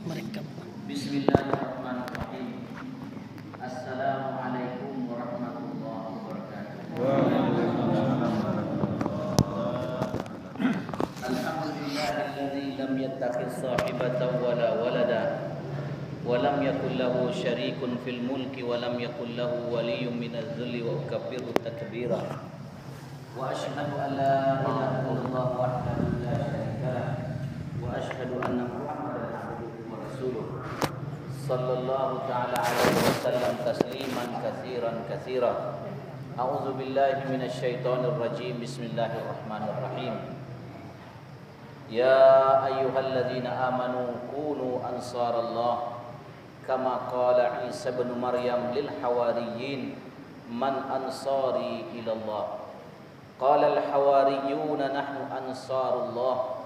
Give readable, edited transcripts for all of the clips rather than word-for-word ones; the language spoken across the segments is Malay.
Merekam. Bismillahirrahmanirrahim. Assalamualaikum warahmatullahi wabarakatuh. Alhamdulillahilladzi lam yattakhidh sahibatan wala walada wa lam yakul lahu syarikun fil mulki wa lam yakul lahu waliyyun minadh dhulli wa ukabbiru takbira. Wa asyhadu an la ilaha illallah wahdahu la syarika lah wa asyhadu anna Muhammadan abduhu wa rasuluh. Sallallahu ta'ala alaihi wasallam tasliman katsiran. A'udzu billahi minasy syaithanir rajim. Bismillahirrahmanirrahim. Ya ayyuhalladzina amanu kunu ansarallah kama qala Isa ibn Maryam lil hawariyyin man ansari ilallah. Qala al hawariyuna nahnu ansarullah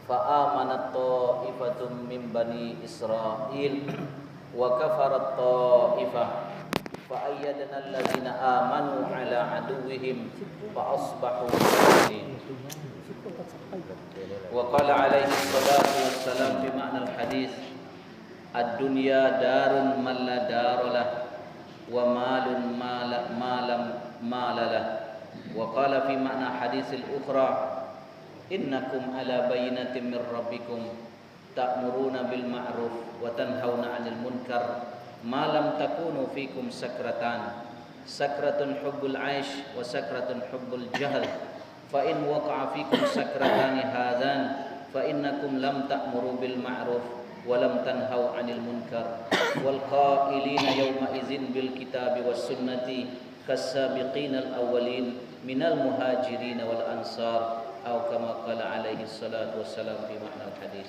fa amanat ta'ifatun min bani Israil wa kafarat ta'ifah fa ayyadna alladhina amanu ala aduwwihim fa asbahu shahidin. Wa qala alaihi salatu wassalam fi ma'na al-hadis ad-dunya darun man la daralah wa malun malalah. Wa qala fi ma'na hadisil ukhra innakum ala bayyinatin min rabbikum ta'muruna bil ma'ruf wa tanhauna 'anil munkar ma lam takunu fikum sakratun hubbul 'aish wa sakratun hubbul jahl fa in waqa'a fikum sakratani hadzan fa innakum lam ta'muru bil ma'ruf wa lam tanhau 'anil munkar wal qailina yawma idzin bil kitabi was sunnati kas-sabiqinal awwalin minal muhajirin wal ansar atau kama qala alaihi salatu wassalam fi ma'nal hadis.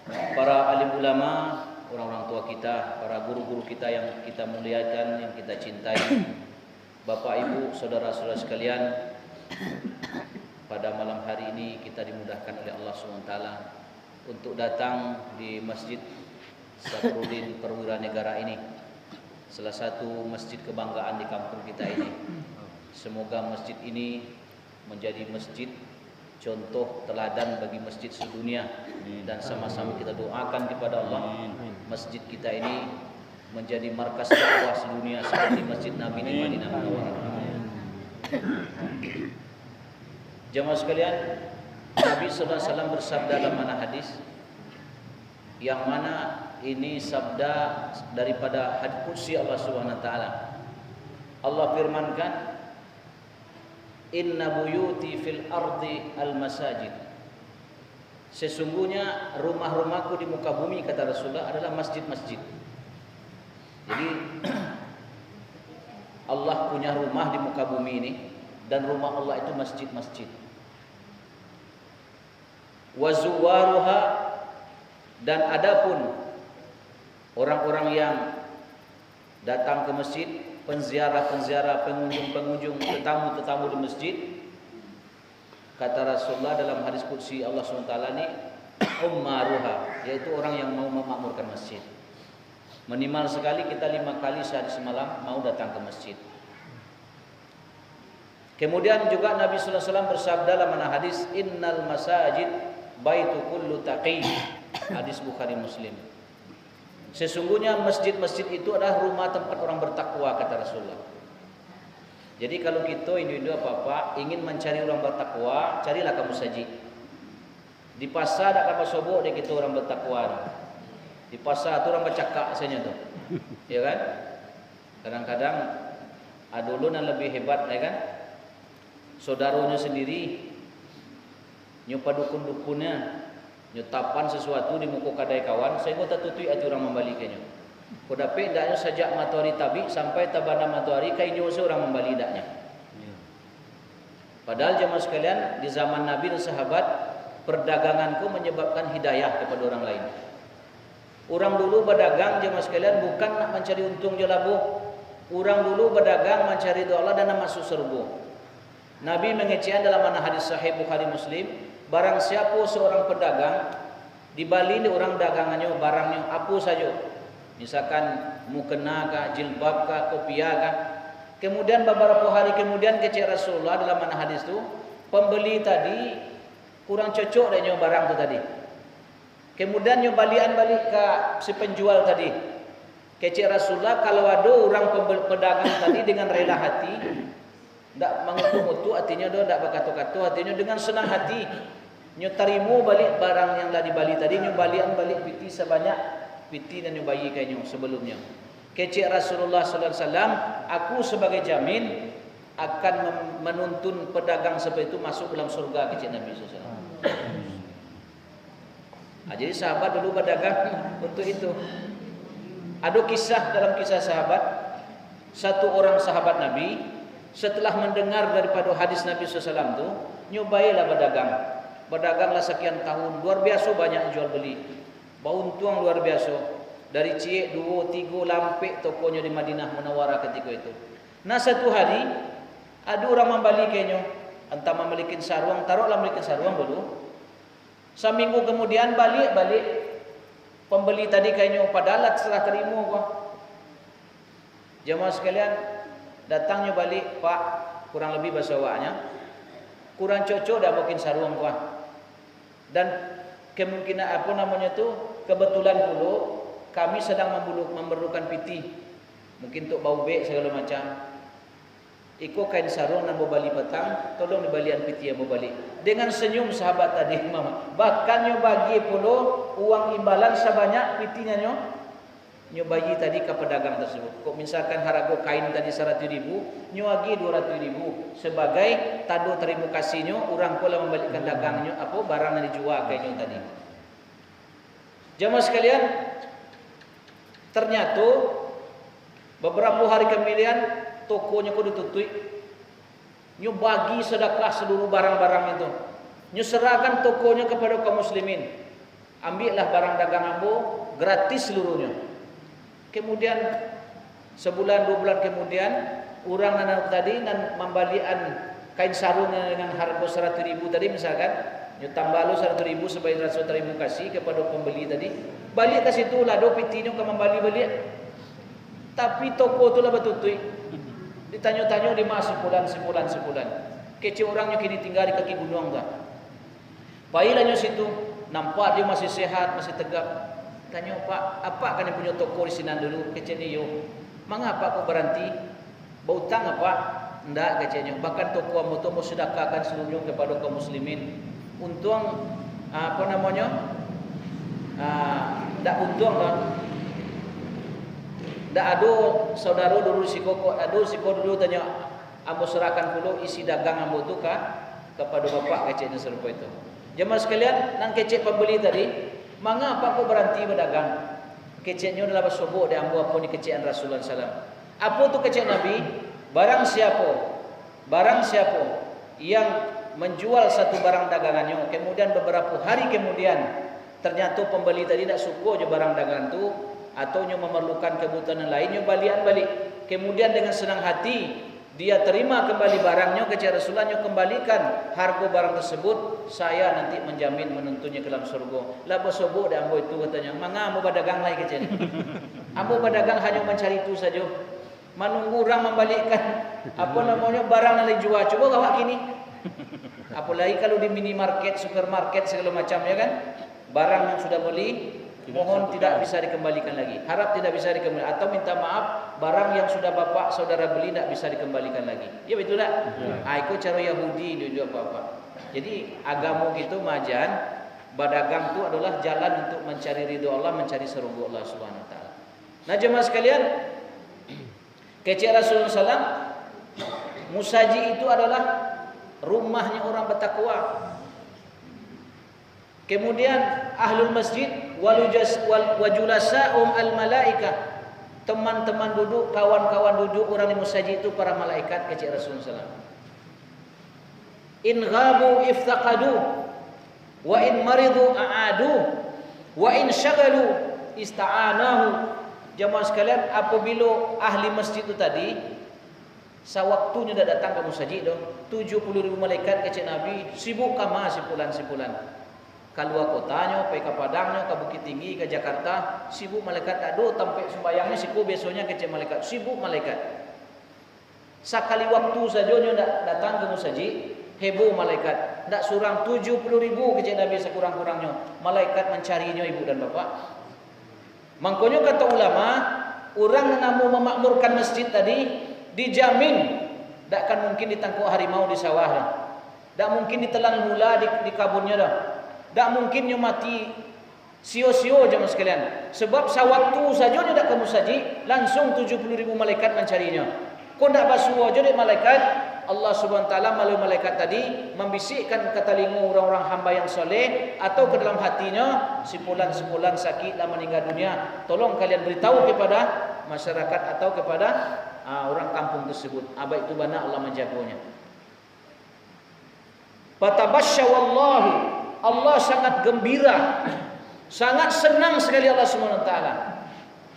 Para alim ulama, orang-orang tua kita, para guru-guru kita yang kita muliakan, yang kita cintai, Bapak Ibu, saudara-saudara sekalian, pada malam hari ini kita dimudahkan oleh Allah SWT untuk datang di Masjid Safruddin Perwira Negara ini, salah satu masjid kebanggaan di kampung kita ini. Semoga masjid ini menjadi masjid contoh teladan bagi masjid sedunia, dan sama-sama kita doakan kepada Allah masjid kita ini menjadi markas dakwah sedunia seperti masjid Nabi di Madinah Munawwarah. Jamaah sekalian, Nabi sallallahu alaihi wasallam bersabda dalam mana hadis, yang mana ini sabda daripada hadis qudsi Allah Subhanahu wa taala. Allah firmankan, inna buyuti fil ardi al masajid. Sesungguhnya rumah-rumahku di muka bumi, kata Rasulullah, adalah masjid-masjid. Jadi Allah punya rumah di muka bumi ini, dan rumah Allah itu masjid-masjid. Wa zuwaruha, dan adapun orang-orang yang datang ke masjid, penziarah-penziarah, pengunjung-pengunjung, tetamu-tetamu di masjid, kata Rasulullah dalam hadis qudsi Allah SWT ini, ummaruha, yaitu orang yang mau memakmurkan masjid. Minimal sekali kita 5 kali sehari semalam mau datang ke masjid. Kemudian juga Nabi sallallahu alaihi wasallam bersabda dalam hadis, innal masajid baitu kullu taqi, hadis Bukhari Muslim. Sesungguhnya masjid-masjid itu adalah rumah tempat orang bertakwa, kata Rasulullah. Jadi kalau kita Indo-Indo apa-apa ingin mencari orang bertakwa, carilah ke masjid. Di pasar tak apa sobok dia kita orang bertakwa. Di pasar tu orang bercakap saja tu. Ya kan? Kadang-kadang ada ulun yang lebih hebat, ya kan? Saudaranya sendiri nyupa dukun-dukunnya, nyutapan sesuatu di muka kadai kawan, saya kau tak tutui ati orang membalikannya. Kau dapat daknya sejak matahari tabi sampai tabana matahari kainnya seorang membali daknya. Padahal jemaah sekalian, di zaman Nabi dan sahabat, perdaganganku menyebabkan hidayah kepada orang lain. Orang dulu berdagang jemaah sekalian bukan nak mencari untung je labuh. Orang dulu berdagang mencari doa Allah dan nak masuk surga. Nabi mengecehkan dalam mana hadis sahih Bukhari Muslim, barang siapa seorang pedagang di Bali ni orang dagangannya barangnya apa saja, Misalkan mukena kah, jilbab kah, kopiah kah. Kemudian beberapa hari kemudian kecik Rasulullah dalam mana hadis tu, pembeli tadi kurang cocok dengan barang tu tadi. Kemudian balian balik ke si penjual tadi. Kecik Rasulullah, kalau ada orang pedagang tadi dengan rela hati, tidak mengutu-utu, artinya dia tidak berkata-kata, artinya dengan senang hati, nyo terima balik barang yang dah dibali tadi, nyo balian balik piti sebanyak piti dan nyo bayi kayaknya sebelumnya. Kecik Rasulullah sallallahu alaihi wasallam, aku sebagai jamin akan menuntun pedagang seperti itu masuk dalam surga, kecik Nabi sallallahu alaihi wasallam. Jadi sahabat dulu berdagang untuk itu. Ada kisah dalam kisah sahabat, satu orang sahabat Nabi setelah mendengar daripada hadis Nabi SAW tu, nyobailah berdagang. Berdaganglah sekian tahun, luar biasa banyak jual beli, beruntung luar biasa. Dari ciek 2-3 lampik tokonya di Madinah Munawwarah ketika itu. Nah satu hari ada orang membeli kayaknya, entah memiliki sarung, taruhlah memiliki sarung dulu. Seminggu kemudian balik pembeli tadi kayaknya padahal setelah terima kok. Jemaah sekalian, datangnya balik, Pak, kurang lebih bahasa awaknya, kurang cocok dah mungkin sarung kok. Dan kemungkinan apa namanya tu, kebetulan pula kami sedang memerlukan piti, mungkin untuk bau bek segala macam. Iko kain sarung dan mau balik petang, tolong dibalian piti yang mau balik. Dengan senyum sahabat tadi, mama. Bahkan nyo bagi pula uang imbalan sebanyak pitinya nyo bagi tadi ke pedagang tersebut. Kok misalkan harga kain tadi 100.000, nyo bagi 200.000 sebagai tado terima kasihnya, orang pula membalikkan dagangnya apa barang yang dijual kainnya tadi. Jemaah sekalian, ternyata beberapa hari kemudian tokonya kudu tutup. Nyo bagi sedekah seluruh barang-barang itu. Nyo serahkan tokonya kepada kaum muslimin. Ambillah barang dagang ambo gratis seluruhnya. Kemudian sebulan 2 bulan kemudian orang anak tadi dan membalian kain sarungnya dengan harga 100.000 tadi misalkan, nyo tambah lo 100.000 sebagai rasa terima kasih kepada pembeli tadi. Balik ke situ lah do pitinyo ke membali balik. Tapi toko tu lah betutup. Ditanya-tanya di mana sebulan. Kecil orangnya kini tinggal di kaki gunung tak. Pailahnya situ, nampak dia masih sehat, masih tegap. Tanya, Pak, apa kan yang punya toko di sini dulu? Kecil ni yo. Mengapa kau berhenti? Berhutang apa? Tidak kecilnya. Bahkan toko kamu tu mau sedekahkan seluruhnya kepada kaum muslimin. Untung apa namanya? Tak untung kan? Tak ada saudara dulu si koko, dulu tanya, ambo serahkan pula isi dagang ambo tu kepada bapak keciknya serupa itu. Jemaah sekalian, nang kecik pembeli tadi, mengapa kau berhenti berdagang? Keciknya adalah bersobok dan ambo apa ni kecikan Rasulullah SAW. Apa tu kecik Nabi? Barang siapa yang menjual satu barang dagangannya, kemudian beberapa hari kemudian ternyata pembeli tadi tak suka je barang dagangan tu, atau nyo memerlukan kebutuhan yang lain, nyo balian balik. Kemudian dengan senang hati dia terima kembali barangnya kepada Rasulullah, nyo kembalikan harga barang tersebut, saya nanti menjamin menuntunnya ke dalam surga. Lah bersobok dah ambo itu katanya, manga ambo berdagang lagi kecil. Ambo berdagang hanya mencari itu saja. Menunggu orang membalikkan apa namanya barang yang dijual. Coba kawak kini. Apalagi kalau di minimarket, supermarket segala macam ya kan. Barang yang sudah beli mohon tidak bisa dikembalikan lagi. Harap tidak bisa dikembalikan atau minta maaf barang yang sudah bapak saudara beli tidak bisa dikembalikan lagi. Ya betul tak? Itu cara Yahudi dia apa-apa. Jadi agama gitu majan berdagang itu adalah jalan untuk mencari ridho Allah, mencari surga Allah Subhanahu wa taala. Nah jemaah sekalian, kecik Rasulullah SAW, musaji itu adalah rumahnya orang bertakwa. Kemudian ahlul masjid wajulasa'um al-malaikah, teman-teman duduk, kawan-kawan duduk orang di musaji itu para malaikat kecik Rasulullah SAW. In ghabu iftaqadu wa in maridu a'adu wa in syagalu ista'anahu. Jamaah sekalian, apabila ahli masjid itu tadi sewaktunya dah datang ke musaji tu 70.000 malaikat kecik Nabi sibuk kama simpulan. Keluar kotanya, pergi ke Padangnya, ke Bukit Tinggi, ke Jakarta, sibuk malaikat tak ada, sampai sembayangnya siku biasanya kecil malaikat, sibuk malaikat. Sekali waktu saja ndak datang ke musaji, heboh malaikat. Ndak surang 70.000 kecil Nabi sekurang-kurangnya. Malaikat mencarinya ibu dan bapak. Makanya kata ulama, orang yang mau memakmurkan masjid tadi dijamin ndak akan mungkin ditangkap harimau di sawah. Ndak mungkin ditelan hula di kebunnya dah. Tak mungkin nyo mati sio-sio jemaah sekalian. Sebab sewaktu saja dia dak ke musaji, langsung 70.000 malaikat mencarinya. Kau ndak basuh aja dek malaikat, Allah Subhanahu wa taala melalui malaikat tadi membisikkan ke telinga orang-orang hamba yang soleh atau ke dalam hatinya, sepulan-sepulan sakit dah meninggal dunia. Tolong kalian beritahu kepada masyarakat atau kepada orang kampung tersebut. Apa itu bana Allah menjaganya. Fatabasyawallahu, Allah sangat gembira, sangat senang sekali Allah Subhanahu wa taala.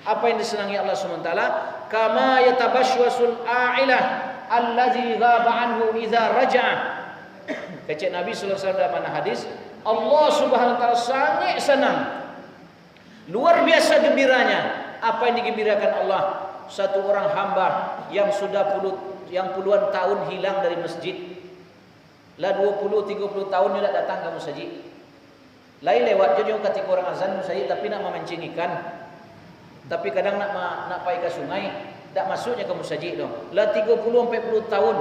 Apa yang disenangi Allah Subhanahu wa taala? Kama yatabashwasul a'ilah allazi ghaba anhu idza raja'a. Kata Nabi sallallahu alaihi wasallam dalam hadis, Allah Subhanahu wa taala sangat senang. Luar biasa gembiranya. Apa yang digembirakan Allah? Satu orang hamba yang sudah puluhan tahun hilang dari masjid. Lah 20-30 tahun dia tak datang ke masjid. Lain lewat je dia ketika orang azan masjid tapi nak memancing ikan. Tapi kadang nak pergi ke sungai, tak masuknya ke masjid tu. Lah 30-40 tahun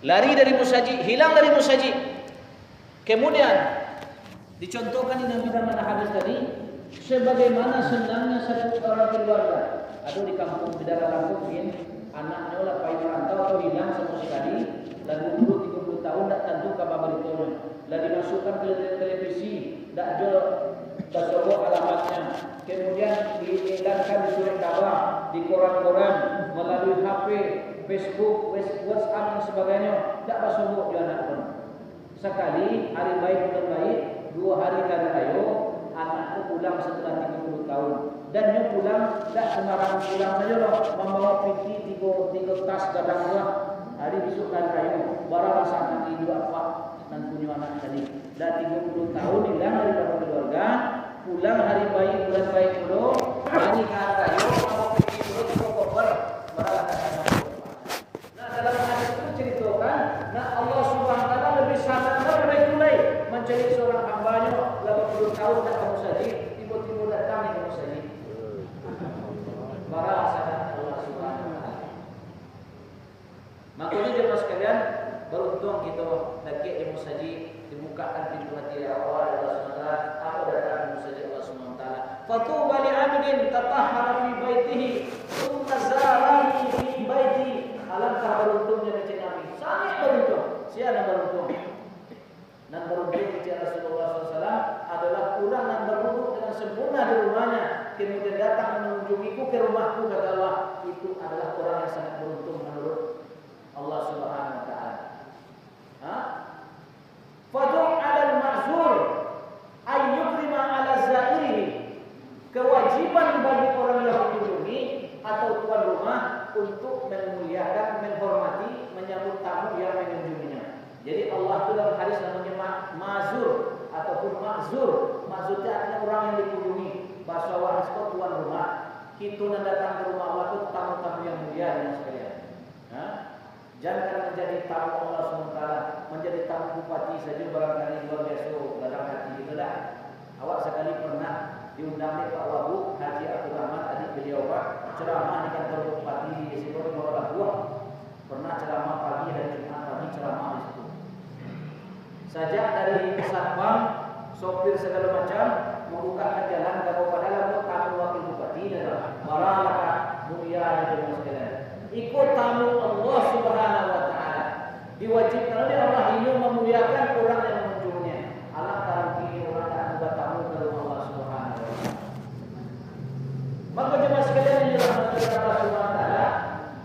lari dari masjid, hilang dari masjid. Kemudian dicontohkan di Nabi dalam hadis tadi sebagaimana senangnya satu orang keluarga. Ada di kampung di daerah kampung anaknya lah pergi merantau atau hilang sama sekali. Dan 20-30 tahun tak tentu kabar beritanya. Dan dimasukkan ke televisi, tak ada tasawuf alamatnya. Kemudian diiklankan di surat kabar, di koran-koran, melalui HP, Facebook, WhatsApp dan sebagainya. Tak pasungguh dia anak pun. Sekali hari baik bulan baik, 2 hari hari raya, anakku pulang setelah 30 tahun. Dan dia pulang tak sembarang pulang saja lah, membawa piti 3 tas gadang buah. Hari besok kan kayu barang sangat hidup apa dan punya anak tadi. Dah 30 tahun hilang dari keluarga, pulang hari baik bulan baik dulu, hari kan kayu mau pergi dulu ke koper barang anak. Nah dalam hadis itu ceritakan, nah Allah Subhanahu wa taala lebih sangat mulai mencari seorang hambanya 80 tahun tak kamu saja, tiba-tiba datang di kamu saja. Barang sangat Allah Subhanahu wa taala. Makanya jemaah sekalian, beruntung kita lagi di musaji dibukakan pintu hati awal Allah SWT atau datang di musaji Allah SWT. Fatuba li 'abdin tatahhara fi baitihi thumma zarani fi baiti. Alangkah beruntungnya baca Nabi. Sangat beruntung. Siapa yang beruntung? Dan beruntung baca Rasulullah SAW adalah orang yang berwudu dengan sempurna di rumahnya, kemudian datang mengunjungiku ke rumahku, kata Allah. Itu adalah orang yang sangat beruntung menurut Allah Subhanahu wa taala. Fadu' 'ala al-ma'zur ay yukrima 'ala zairihi. Kewajiban bagi orang yang mengunjungi atau tuan rumah untuk memuliakan, menghormati, menyambut tamu yang mengunjunginya. Jadi Allah itu dalam hadis namanya ma'zur ataupun ma'zur. Ma'zur itu artinya orang yang dikunjungi. Bahasa waras itu tuan rumah. Kita nak datang ke rumah Allah itu tamu-tamu yang mulia dan sekalian. Jangan menjadi tamu Allah SWT, menjadi tamu bupati saja barangkali luar biasa dalam hati kita dah. Awak sekali pernah diundang oleh Pak Wabuk Haji Abdul Rahman, adik beliau Pak, ceramah di kantor bupati di situ di Muara Buah. Pernah ceramah pagi dan Jumat pagi ceramah di situ. Sajak dari satpam, sopir segala macam membukakan jalan kepada lalu tamu wakil bupati dan marah mulia dan sekalian. Ikut tamu Allah Subhanahu wa taala. Diwajibkan oleh Allah ini memuliakan orang yang mengunjunginya. Alangkah rugi orang yang bertamu ke rumah Allah Subhanahu wa taala. Maka jemaah sekalian yang dirahmati Allah Subhanahu wa taala,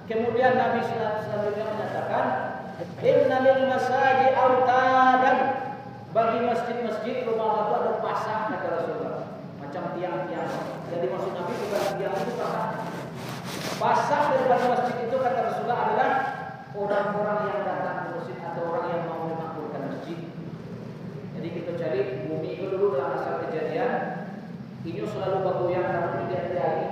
kemudian Nabi selanjutnya menyatakan, "Inna lil masajid autadan." Bagi masjid-masjid rumah Allah itu ada pasang, kata Rasulullah. Macam tiang-tiang. Jadi maksud Nabi bukan tiang itu pasang. Pasang daripada masjid itu kata Rasulullah adalah orang-orang yang datang ke masjid atau orang yang mau memakmurkan masjid. Jadi kita cari bumi itu dulu dalam asal kejadian ini selalu bergoyang karena tidak terjadi.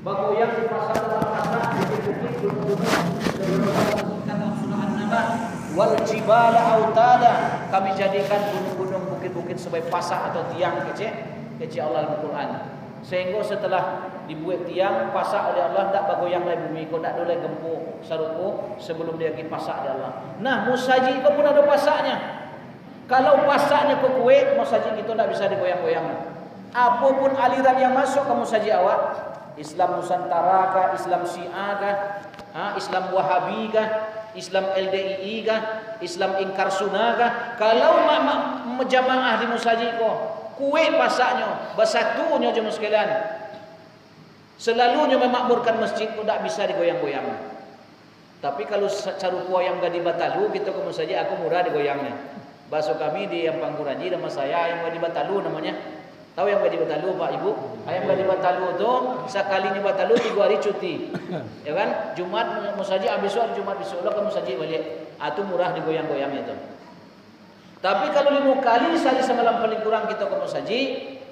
Bergoyang di pasar dalam pasar bukit-bukit gunung-gunung kata surah An-Naba wal jibala autada, kami jadikan gunung-gunung bukit-bukit sebagai pasak atau tiang kecil Allah Al-Quran. Sehingga setelah dibuat tiang pasak oleh Allah tak bergoyang lagi bumi, kau tak boleh gempur saruku sebelum dia pergi pasak oleh Allah. Nah musaji kau pun ada pasaknya. Kalau pasaknya kau kuat, musaji itu tak bisa digoyang-goyang. Apapun aliran yang masuk kamu saji awak, Islam Nusantara kah, Islam Syiah kah, Islam Wahabi kah, Islam LDII kah, Islam Ingkar Sunnah kah, kalau jamaah di musaji kau kuat pasaknya, bersatunya jemaah sekalian, selalunya memakmurkan masjid kau tak bisa digoyang-goyang. Tapi kalau caruku yang gak dibatalu, kita kamu saja aku murah digoyangnya. Bahasa kami di yang Pangkuraji nama saya yang gak dibatalu namanya. Tahu yang gak dibatalu Pak Ibu? Yang gak dibatalu itu sekalinya batalu 3 hari cuti. Ya kan? Jumat musaji habis suar Jumat besok kamu musaji balik. Itu murah digoyang-goyang itu. Tapi kalau 5 kali sehari semalam paling kurang kita ke musaji,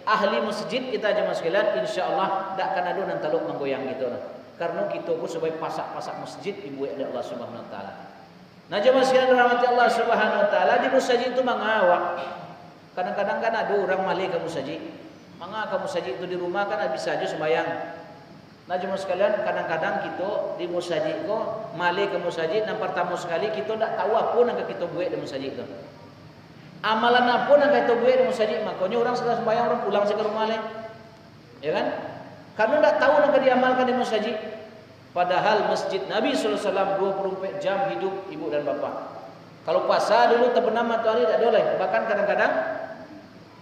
ahli masjid kita jemaah sekalian insyaallah tak akan ada nan taluk menggoyang gitu. Karena kita pun sebagai pasak-pasak masjid dibuat oleh Allah Subhanahu wa taala. Nah jemaah sekalian rahmati Allah Subhanahu wa taala, di musaji itu mengawak. Kadang-kadang kan ada orang malih ke musaji. Maka ke musaji itu di rumah kan bisa aja sembahyang. Nah jemaah sekalian kadang-kadang kita di musaji itu malih ke musaji, dan pertama sekali kita tak tahu apa yang kita buat di musaji itu. Amalan apa yang kita buat di musaji, makanya orang setelah sembahyang orang pulang ke rumah leh. Ya kan? Karena tak tahu yang diamalkan di musaji. Padahal masjid Nabi SAW 24 jam hidup ibu dan bapa. Kalau puasa dulu terbenam matahari tak boleh. Bahkan kadang-kadang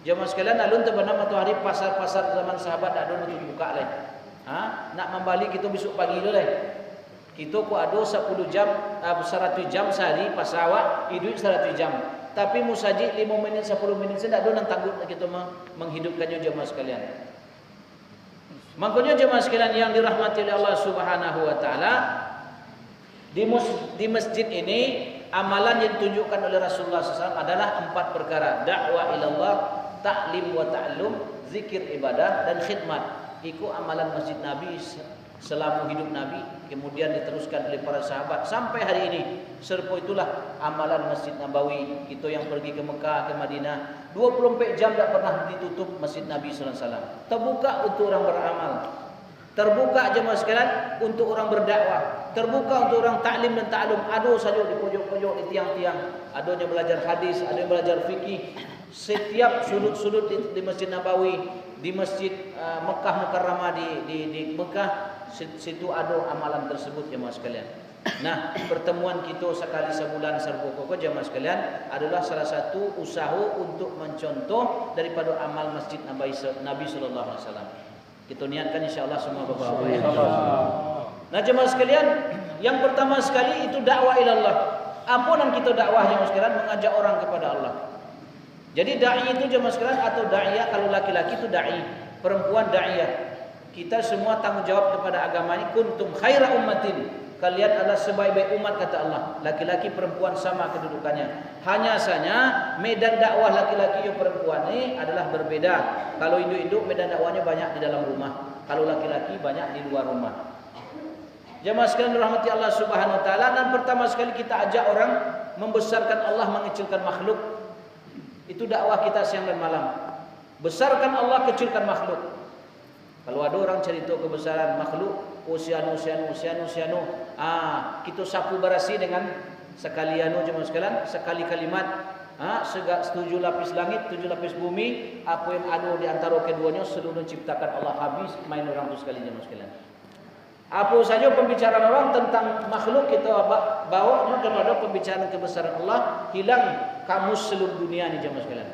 jemaah sekalian alun terbenam matahari pasar-pasar zaman sahabat tak ada untuk buka leh. Nak membalik kita besok pagi dulu leh. Kita ku ada 10 jam 100 jam sehari pasawak hidup 100 jam. Tapi musaji 5 menit 10 menit saya tak ada nang tangguh kita menghidupkannya jemaah sekalian. Makanya jemaah sekalian yang dirahmati oleh Allah Subhanahu wa taala, di masjid ini amalan yang ditunjukkan oleh Rasulullah SAW adalah 4 perkara: dakwah ilallah, ta'lim wa ta'allum, zikir ibadah dan khidmat. Itu amalan masjid Nabi selama hidup Nabi, kemudian diteruskan oleh para sahabat sampai hari ini. Serta itulah amalan Masjid Nabawi. Kita yang pergi ke Mekah, ke Madinah, 24 jam tak pernah ditutup Masjid Nabi SAW. Terbuka untuk orang beramal, terbuka jemaah sekalian untuk orang berdakwah, terbuka untuk orang taklim dan ta'alum. Ada saja di pojok-pojok, di tiang-tiang, adanya belajar hadis, ada yang belajar fikih. Setiap sudut-sudut di Masjid Nabawi, di Masjid Mekah Mukarramah di Mekah, situ ada amalan tersebut jemaah sekalian. Nah, pertemuan kita sekali sebulan serbu koko jemaah sekalian adalah salah satu usaha untuk mencontoh daripada amal Masjid Nabi sallallahu alaihi wasallam. Kita niatkan insyaallah semua bapak-bapak ya. Nah, jemaah sekalian, yang pertama sekali itu dakwah ilallah. Apa yang kita dakwah jemaah sekalian? Mengajak orang kepada Allah. Jadi dai itu jemaah sekalian atau da'iyah, kalau laki-laki itu dai, perempuan da'iyah. Kita semua tanggung jawab kepada agama ini. Kuntum khaira ummatin, kalian adalah sebaik-baik umat kata Allah. Laki-laki perempuan sama kedudukannya. Hanya saja medan dakwah laki-laki dan perempuan ini adalah berbeda. Kalau induk-induk medan dakwahnya banyak di dalam rumah. Kalau laki-laki banyak di luar rumah. Jemaah sekalian dirahmati Allah Subhanahu wa taala, dan pertama sekali kita ajak orang membesarkan Allah, mengecilkan makhluk. Itu dakwah kita siang dan malam. Besarkan Allah, kecilkan makhluk. Kalau ada orang cerita kebesaran makhluk, usianu, kita sapu barasi dengan sekali jemaah sekalian, sekali kalimat, setuju lapis langit, 7 lapis bumi, apa yang ada di antara keduanya seluruh ciptakan Allah, habis main orang itu sekali jemaah sekalian. Apa saja pembicaraan orang tentang makhluk kita bawa kepada pembicaraan kebesaran Allah, hilang kamus seluruh dunia ini jemaah sekalian.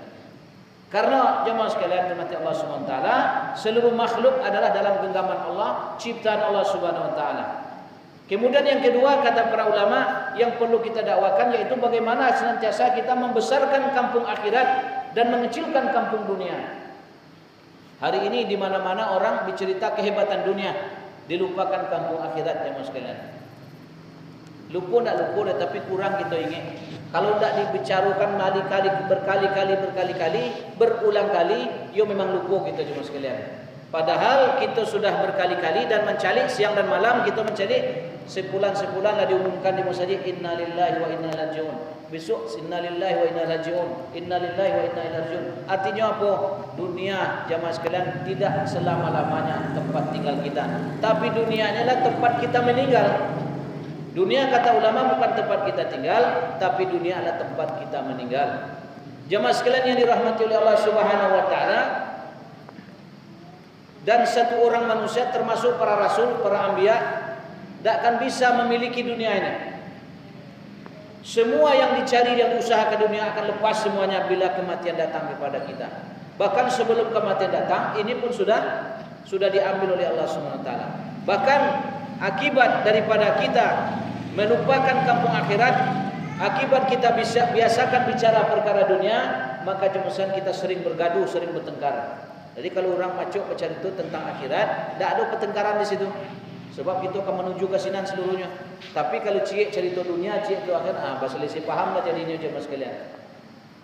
Karena jemaah sekalian dirahmati Allah Subhanahu wa taala, seluruh makhluk adalah dalam genggaman Allah, ciptaan Allah Subhanahu wa taala. Kemudian yang kedua kata para ulama yang perlu kita dakwakan yaitu bagaimana senantiasa kita membesarkan kampung akhirat dan mengecilkan kampung dunia. Hari ini di mana-mana orang bercerita kehebatan dunia, dilupakan kampung akhirat jemaah sekalian. Lupa tak lupa dah, tapi kurang kita ingat. Kalau tak dibicarakan berkali-kali, berulang kali, yo memang lupa kita cuma sekalian. Padahal kita sudah berkali-kali dan mencalik siang dan malam, kita mencalik sebulan-sebulan lah diumumkan di masjid, inna lillahi wa inna ilaihi raji'un. Besok inna lillahi wa inna ilaihi raji'un. Inna lillahi wa inna ilaihi raji'un. Artinya apa? Dunia jamaah sekalian tidak selama-lamanya tempat tinggal kita, tapi dunianya lah tempat kita meninggal. Dunia kata ulama bukan tempat kita tinggal, tapi dunia adalah tempat kita meninggal. Jamaah sekalian yang dirahmati oleh Allah Subhanahu wa taala, dan satu orang manusia termasuk para rasul, para anbiya, tidak akan bisa memiliki dunia ini. Semua yang dicari, yang diusahakan dunia akan lepas semuanya bila kematian datang kepada kita. Bahkan sebelum kematian datang, ini pun sudah diambil oleh Allah Subhanahu wa taala. Bahkan akibat daripada kita melupakan kampung akhirat, akibat kita biasakan bicara perkara dunia, maka jemusan kita sering bergaduh, sering bertengkar. Jadi kalau orang macuk bicara itu tentang akhirat, tidak ada pertengkaran di situ. Sebab kita akan menuju kesinan seluruhnya. Tapi kalau cik cerita dunia, cik itu akhirat, selisih paham lah jadinya jemaah sekalian.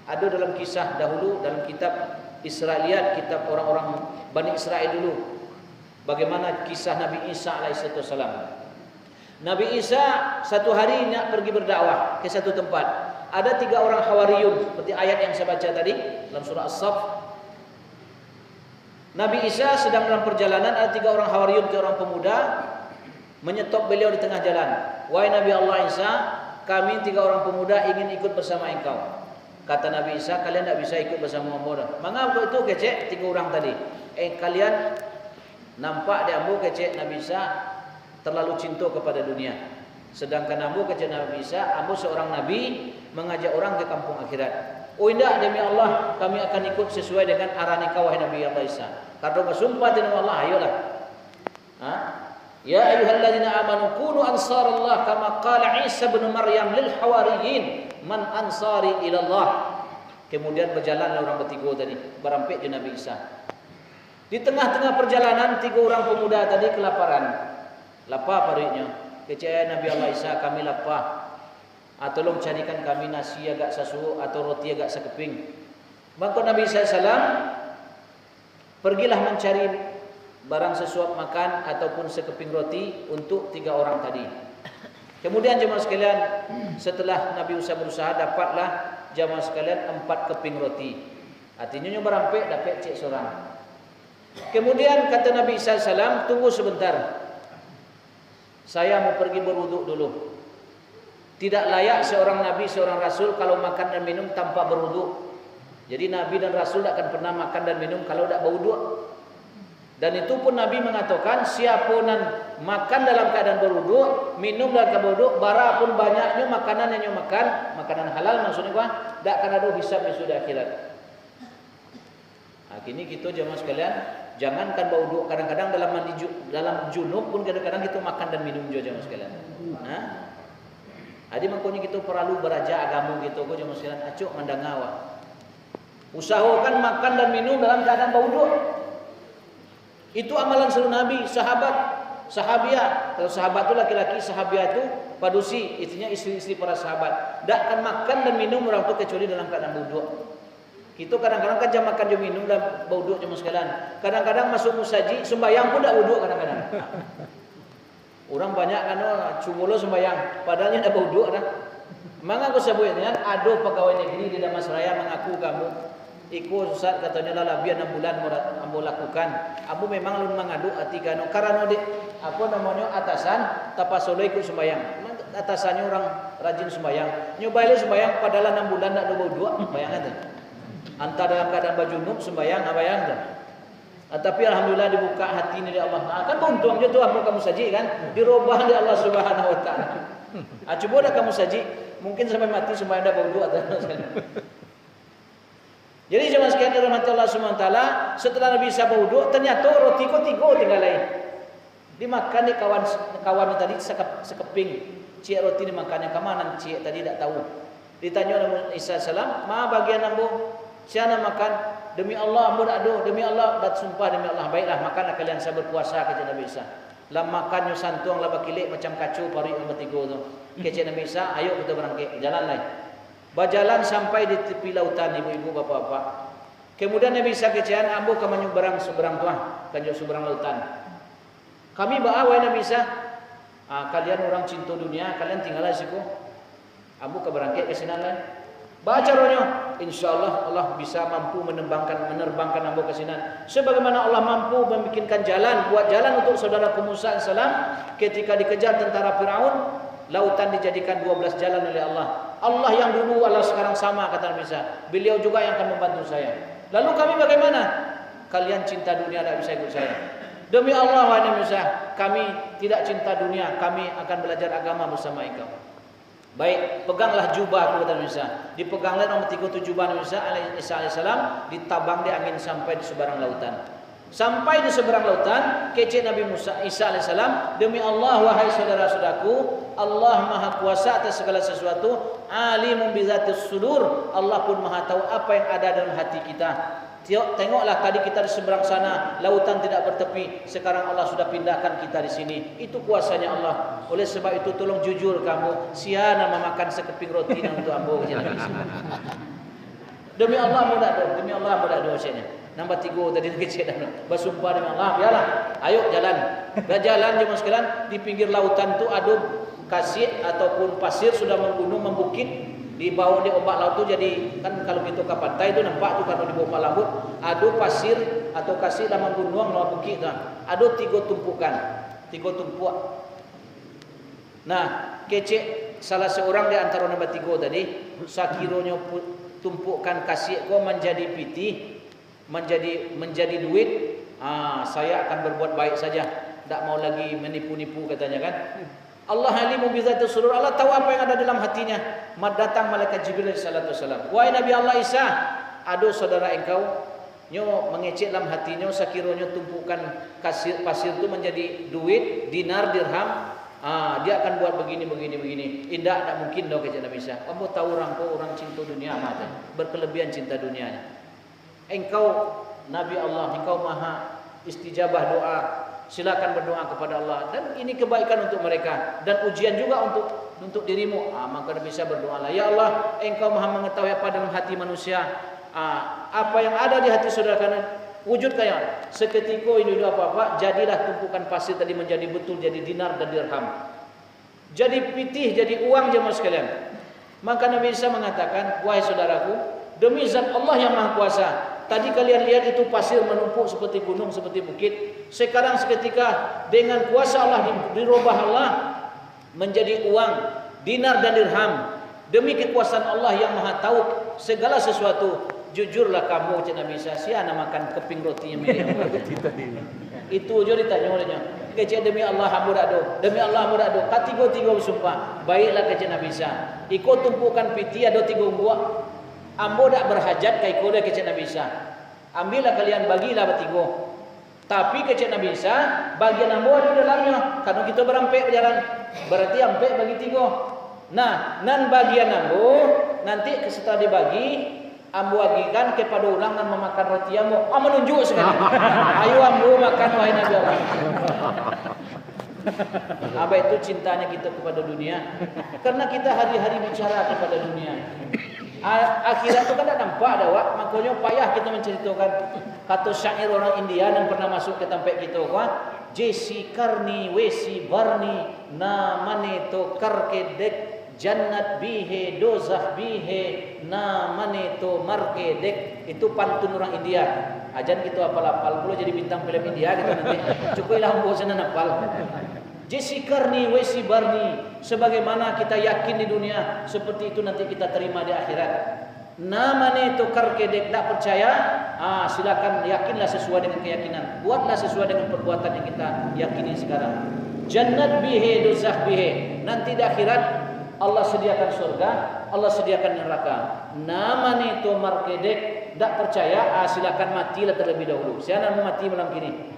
Ada dalam kisah dahulu, dalam kitab Israiliyat, kitab orang-orang Bani Israel dulu, bagaimana kisah Nabi Isa alaihissalam. Nabi Isa satu hari nak pergi berdakwah ke satu tempat. Ada 3 orang Hawariyun, seperti ayat yang saya baca tadi dalam surah As-Saff. Nabi Isa sedang dalam perjalanan, ada 3 orang Hawariyun, 3 orang pemuda, menyetop beliau di tengah jalan. Wahai Nabi Allah Isa, kami 3 orang pemuda ingin ikut bersama engkau. Kata Nabi Isa, kalian tidak bisa ikut bersama Muhammad. Mengapa itu kecek 3 orang tadi? Kalian nampak di ambu kecek Nabi Isa terlalu cinta kepada dunia. Sedangkan ambu kecek Nabi Isa, ambu seorang Nabi mengajak orang ke kampung akhirat. Oh indah, demi Allah kami akan ikut sesuai dengan arahan engkau wahai Nabi Allah Isa. Kalau bersumpah dengan Allah, ayolah. Ya ayyuhalladzina amanu kunu ansarallah kama qala Isa bin Maryam lil hawariyin man ansari ila Allah. Kemudian berjalanlah orang bertiga tadi, berampik je Nabi Isa. Di tengah-tengah perjalanan 3 orang pemuda tadi kelaparan. Lapar perutnya. Kecaya Nabi Allah Isa, kami lapar. Tolong carikan kami nasi agak satu atau roti agak sekeping. Maka Nabi SAW pergilah mencari barang sesuap makan ataupun sekeping roti untuk 3 orang tadi. Kemudian jemaah sekalian, setelah Nabi berusaha, dapatlah jemaah sekalian 4 keping roti. Artinya berampik dapat cek seorang. Kemudian kata Nabi SAW, tunggu sebentar, saya mau pergi berwuduk dulu. Tidak layak seorang Nabi, seorang Rasul kalau makan dan minum tanpa berwuduk. Jadi Nabi dan Rasul tak akan pernah makan dan minum kalau tak berwuduk. Dan itu pun Nabi mengatakan, siapa nan makan dalam keadaan berwuduk, minum dalam keadaan berwuduk, bara pun banyaknya makanan yang makan, makanan halal maksudnya apa? Tak akan ada hisab di sudah akhirat. Kini kita jemaah sekalian, jangankan berwuduk, kadang-kadang dalam junub pun kadang-kadang kita makan dan minum juga jemaah sekalian. Jadi makanya kita perlu beraja agama gitu, kau jemaah sekalian, acuk mandangawa. Usahakan makan dan minum dalam keadaan berwuduk. Itu amalan seluruh Nabi, sahabiah. Kalau sahabat itu laki-laki, sahabiah itu padusi, istrinya istri-istri para sahabat. Tak akan makan dan minum orang itu kecuali dalam keadaan berwuduk. Kita kadang-kadang kan jam makan jam minum dan berwuduk jemaah sekalian. Kadang-kadang masuk musaji, sembahyang pun tak wuduk kadang-kadang. Orang banyak kan cumulo sembahyang, padahalnya dah berwuduk dah. Maka aku sebutnya ada pegawai negeri di Damansraya mengaku kamu ikut Ustaz katanya lah biar 6 bulan ambo lakukan. Ambo memang lu mengadu hati kan karena apa namanya atasan tapasolo ikut sembahyang. Atasannya orang rajin sembahyang. Nyobain sembahyang padahal 6 bulan tak ada berwuduk, bayangkan tu. Antara dalam keadaan bajunub sembahyang abayang tu. Tapi alhamdulillah dibuka hati ni dari Allah. Kan beruntung je tu apa kamu saji kan? Dirubah oleh Allah Subhanahu wa taala. Cuba dah kamu saji, mungkin sampai mati sembahyang dah berwuduk atau Jadi jemaah sekalian dirahmati Allah Subhanahu wa taala, setelah Nabi Isa berwuduk, ternyata roti ko 3 tinggal lain. Dimakan di kawan tadi sekeping. Cik roti dimakannya ke mana? Cik tadi tak tahu. Ditanya Nabi Isa salam, "Ma bagian ambo? Siapa makan?" "Demi Allah ambo tak ada." "Demi Allah, dat sumpah demi Allah." "Baiklah, makanlah kalian, saya berpuasa," kata Nabi Isa. Lah makan yo santuang lah bakilik macam kacu pari yang bertiga tu. Kece Nabi Isa, ayo kita berangkat jalan lain. Berjalan sampai di tepi lautan ibu-ibu bapak-bapak. Kemudian Nabi Isa kecean ambo ka menyeberang seberang tuah, kanjo seberang lautan. Kami bawa Nabi Isa, kalian orang cinta dunia, kalian tinggallah siku. Ambo ka berangkat ke sinan lain. Baca rohnya, insyaallah Allah bisa mampu menerbangkan ambo ke sinan. Sebagaimana Allah mampu membikinkan jalan, buat jalan untuk saudaraku Musa alaihissalam ketika dikejar tentara Firaun, lautan dijadikan 12 jalan oleh Allah. Allah yang dulu, Allah sekarang sama, kata Nabi Isa. Beliau juga yang akan membantu saya. Lalu kami bagaimana? Kalian cinta dunia tidak bisa ikut saya. Demi Allah wahai Nabi Isa, kami tidak cinta dunia, kami akan belajar agama bersama engkau. Baik, peganglah jubah kata Nabi Isa. Dipeganglah nomor 37 jubah Nabi Isa alaihissalam, ditabang di angin sampai di seberang lautan. Sampai di seberang lautan, kece Nabi Musa Isa alaihissalam, demi Allah wahai saudara-saudaraku, Allah Maha Kuasa atas segala sesuatu, alimun bizatis sudur, Allah pun Maha tahu apa yang ada dalam hati kita. Tengoklah tadi kita di seberang sana, lautan tidak bertepi, sekarang Allah sudah pindahkan kita di sini. Itu kuasanya Allah. Oleh sebab itu tolong jujur kamu, siana memakan sekeping roti untuk ambo kece Nabi Isa. Demi Allah mudah doa, demi Allah mudah doa sini. Nombor 3 tadi kecil dah. Bersumpah demi Allah, biarlah. Ayo jalan. Berjalan jemaah sekalian, di pinggir lautan tu ada kasir ataupun pasir sudah menggunung membukit. Di bawah di ombak laut tu jadi kan kalau gitu ke pantai tu nampak tu kalau di bawah laut ada pasir atau kasir dah menggunung lawan bukit dah. Ada 3 tumpukan, 3 tumpuk. Nah, kecek salah seorang di antara nombor 3 tadi, sakironya tumpukan kasir ko menjadi piti, menjadi duit, saya akan berbuat baik saja, tidak mau lagi menipu-nipu katanya kan. Allah alimu bizatis sudur, Allah tahu apa yang ada dalam hatinya. Datang malaikat Jibril sallallahu alaihi wasallam. Wahai Nabi Allah Isa, ada saudara engkau nyo mengecek dalam hatinya sakironya tumpukan pasir itu menjadi duit, dinar, dirham. Dia akan buat begini. Indah, tidak mungkin dong kata Nabi Isa. Kamu tahu orang cinta dunia amat, berkelebihan cinta dunianya. Engkau Nabi Allah, engkau maha istijabah doa. Silakan berdoa kepada Allah dan ini kebaikan untuk mereka dan ujian juga untuk dirimu. Maka bisa berdoalah, ya Allah, engkau maha mengetahui apa dalam hati manusia. Apa yang ada di hati saudara kalian wujudkan ya. Seketika ini apa-apa, jadilah tumpukan pasir tadi menjadi betul, jadi dinar dan dirham. Jadi pitih, jadi uang jemaah sekalian. Maka Nabi Isa mengatakan, wahai saudaraku, demi zat Allah yang Maha Kuasa, tadi kalian lihat itu pasir menumpuk seperti gunung, seperti bukit. Sekarang seketika dengan kuasa Allah dirubah Allah menjadi uang, dinar dan dirham. Demi kekuasaan Allah yang Maha tahu segala sesuatu. Jujurlah kamu, cik Nabi Isa, siapa makan keping roti yang milik itu je ditanya olehnya. Kecik demi Allah hamba do, demi Allah hamba do. Katiga bersumpah. Baiklah kecik Nabi Isa. Ikut tumpukan piti ada 3 buah. Ambo dak berhajat kai koda kecik Nabi Isa. Ambillah kalian bagilah bertiga. Tapi kecik Nabi Isa bagian ambo ada di dalamnya. Karena kita berampek berjalan. Berarti ampek bagi 3. Nah, nan bagian ambo nanti setelah dibagi ambo bagikan kepada orang dan memakan roti ambo. Menunjuk sekali. Ayo ambo makan wahai Nabi Allah. Apa itu cintanya kita kepada dunia? Karena kita hari-hari bicara kepada dunia. Akhirat itu kan tak nampak dah wak. Makanya payah kita menceritakan. Kata syair orang India yang pernah masuk ke tempat kita wak. Jesi karni wesi barni na mane to karke dek jannat bihe dozah bihe na mane to marke dek. Itu pantun orang India. Ajan kita apal-apal pula jadi bintang film India kita nanti. Cukuplah bosan apal. Jesi karni wesi barni, sebagaimana kita yakin di dunia, seperti itu nanti kita terima di akhirat. Namanya itu karkedek, tak percaya, silakan yakinlah sesuai dengan keyakinan. Buatlah sesuai dengan perbuatan yang kita yakini sekarang. Jannat bihe dozah bihe, nanti di akhirat Allah sediakan surga, Allah sediakan neraka. Namanya itu markedek, tak percaya, silakan matilah terlebih dahulu. Saya nak mati malam kini.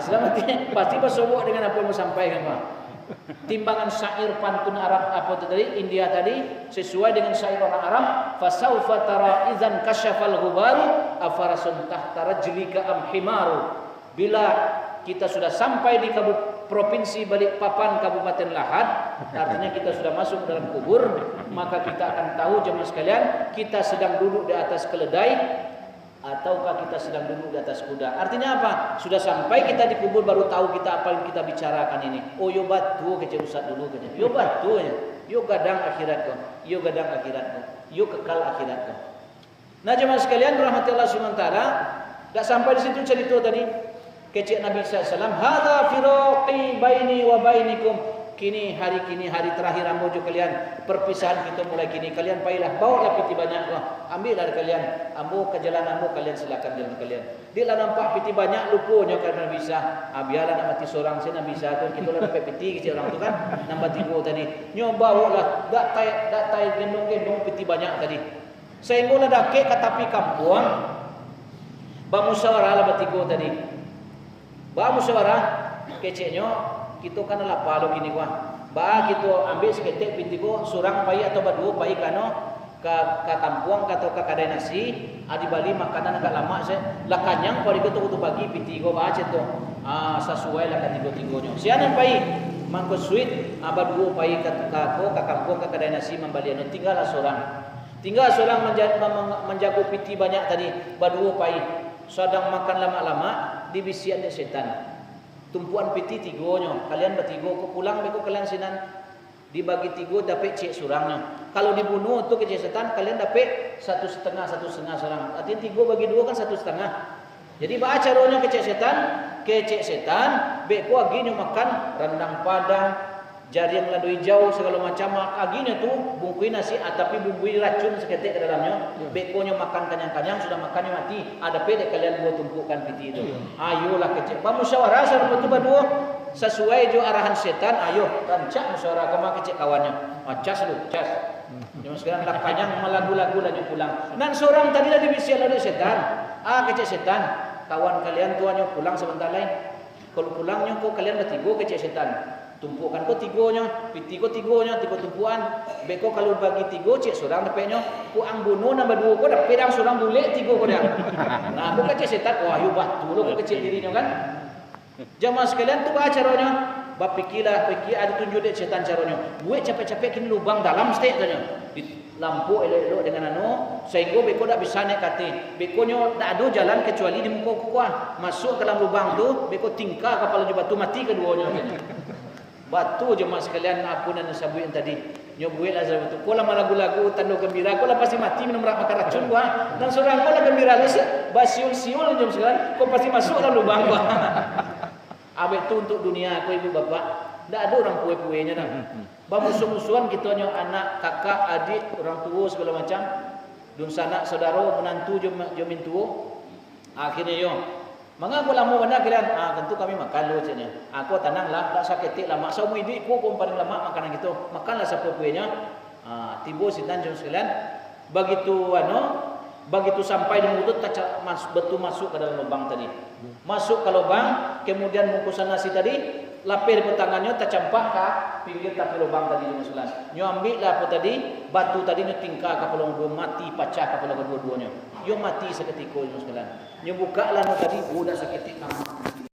Silakan mati, pasti bersobok dengan apa yang mau sampaikan Pak. Timbangan syair pantun Arab apa itu tadi, India tadi, sesuai dengan syair orang Arab. Fasaufa tara idzan kasyafal ghubaru afarasun tahta rajlika am himaru. Bila kita sudah sampai di Provinsi Balikpapan Kabupaten Lahad, artinya kita sudah masuk dalam kubur, maka kita akan tahu jemaah sekalian, kita sedang duduk di atas keledai ataukah kita sedang duduk di atas kuda. Artinya apa? Sudah sampai kita di kubur baru tahu kita apa yang kita bicarakan ini. Oh yo batu kecil usat dulu kecil. Yo batu ya. Yo gadang akhirat kau. Yo gadang akhirat kau. Yo kekal akhirat kau. Nah jemaah sekalian rahmati Allah Subhanahu wa taala, enggak sampai di situ cerita tadi. Kecik Nabi SAW, hadza firaqi baini wa bainikum. Kini hari terakhir ambo kalian. Perpisahan kita mulai kini. Kalian pailah, bawalah piti banyak. Ambillah kalian. Ambo ke jalan ambo, kalian silakan jalan kalian. Dia lah nampak piti banyak, lupanya karena bisa. Biarlah nak mati seorang saya nak bisa tu. Kita lah dapat piti kecil orang tu kan. Nambah 3 tadi. Nyo bawalah, dak tai gendong piti banyak tadi. Sehingga lah dak ke tapi kampung. Bamusyawarah lah bertiga tadi. Bamusyawarah keceknya kita kan lah palo kini gua. Kita ambil seketik pintigo surang pai atau berdua pai kano ke kampung atau ke kedai nasi. Adi bali makanan agak lama saya. Lah kanyang kalau kita tu bagi pintigo baca tu. Sesuai lah ketigo-tigonya. Sianan pai mangko sweet berdua pai ke kampung ke kedai nasi membalian. Tinggallah seorang menjaga piti banyak tadi. Berdua pai sedang makan lama-lama dibisian setan. Tumpuan piti 3-nya. Kalian bertiga kau pulang beko kalian sinan. Dibagi 3 dapat cek surangnya. Kalau dibunuh tu kecek setan kalian dapat 1,5 surang. Artinya 3 bagi 2 kan 1,5. Jadi baca caranya kecek setan beko aginya makan rendang padang, jari yang ladui jauh segala macam aginya tu bungkui nasi tapi bumbui racun seketik ke dalamnya. Bekonya makan kanyang-kanyang sudah makannya mati. Ada pedek kalian buat tumpukan piti itu. Ayolah kecek. Musyawarah sarap betul berdua sesuai jo arahan setan. Ayo rancak musyawarah kama kecek kawannya. Cas lu, cas. Jangan sekarang lah kanyang malagu-lagu lagi pulang. Nan seorang tadi dah dibisian oleh setan. Kecek setan. Kawan kalian tuanya pulang sebentar lain. Kalau pulangnya kok kalian bertiga kecek setan. Tumpukan ko 3-nya, piti ko 3-nya, 3 tumpuan. Beko kalau bagi 3 cek seorang dapatnya, ku ang bunuh nambah 2 ko dapat pedang seorang bule 3 ko dah. Nah, aku kecek setan, wah yo batu lo ko kecek dirinya kan. Jamaah sekalian tu caranya. Pikir ada tunjuk dek setan caranya. Buat capek-capek kini lubang dalam stek tanya. Di lampu elok-elok dengan sehingga beko dak bisa naik kate. Bekonyo dak ada jalan kecuali di muka kuah. Masuk ke dalam lubang tu, beko tingkah kapal batu mati keduanya. Batu jemaah sekalian ampunan sabu yang tadi. Nyobuil azab itu. Kola lagu-lagu tanda gembira, kola pasti mati minum makan racun gua. Dan seorang kola gembira lu basiul-siul jemaah sekalian, kau pasti masuk dalam lubang gua. Abek tu untuk dunia aku ibu bapak. Ndak ada orang kue-kuenya dah. Bamusuh-musuhan kita nyo anak, kakak, adik, orang tua segala macam. Dun sanak saudara menantu jomin tua. Akhirnya yo mengaku lama benar kalian. Tentu kami makan lu caknya. Aku tenanglah, tak sakit lah. Mak samu idik ku paling lama makanan gitu. Makanlah siapa kuenya. Tibo sitan jom sekalian. Begitu sampai di mulut betul masuk ke dalam lubang tadi. Masuk ke lubang, kemudian bungkusan nasi tadi lapir di tangannya tercampak ke pinggir tapi lubang tadi jom sekalian. Nyo ambil lah apa tadi? Batu tadi nyo tingkah ke pulau dua mati pecah ke pulau kedua-duanya. Yo mati seketika jom sekalian. Nyo buka lah tadi udah seketika.